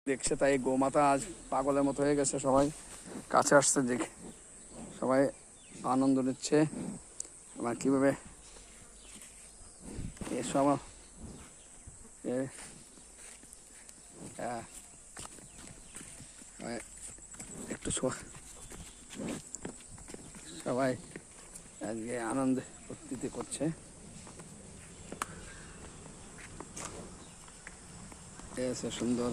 দেখছে তাই গোমাতা আজ পাগলের মতো হয়ে গেছে। সবাই কাছে আসছে, দেখে সবাই আনন্দ নিচ্ছে। আমার কীভাবে এসব একটু সবাই আজকে আনন্দ ফুর্তিতে করছে। এসে সুন্দর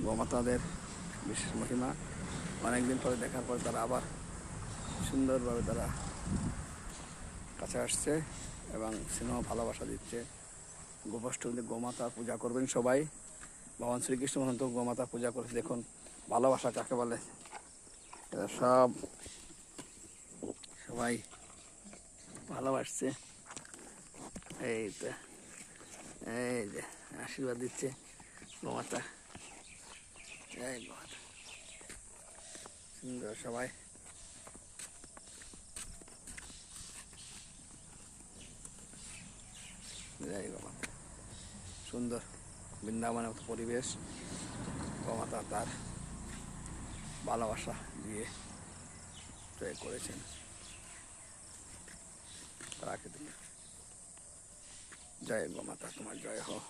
গোমাতাদের বিশেষ মহিমা। অনেকদিন পরে দেখার পর তারা আবার সুন্দরভাবে তারা কাছে আসছে এবং স্নেহ ভালোবাসা দিচ্ছে। গোপাষ্টমীতে গোমাতা পূজা করবেন সবাই। ভগবান শ্রীকৃষ্ণ মহন্ত গোমাতা পূজা করে। দেখুন ভালোবাসা কাকে বলে। এরা সবাই ভালোবাসছে। এই তো এই যে আশীর্বাদ দিচ্ছে গোমাতা। জয় গোমাতা। সুন্দর সবাই জয় গোমাতা। সুন্দর বৃন্দাবনের মতো পরিবেশ। গোমাতা তার ভালোবাসা দিয়ে তৈরি করেছেন প্রাকৃতিক। জয় গোমাতা, তোমার জয় হোক।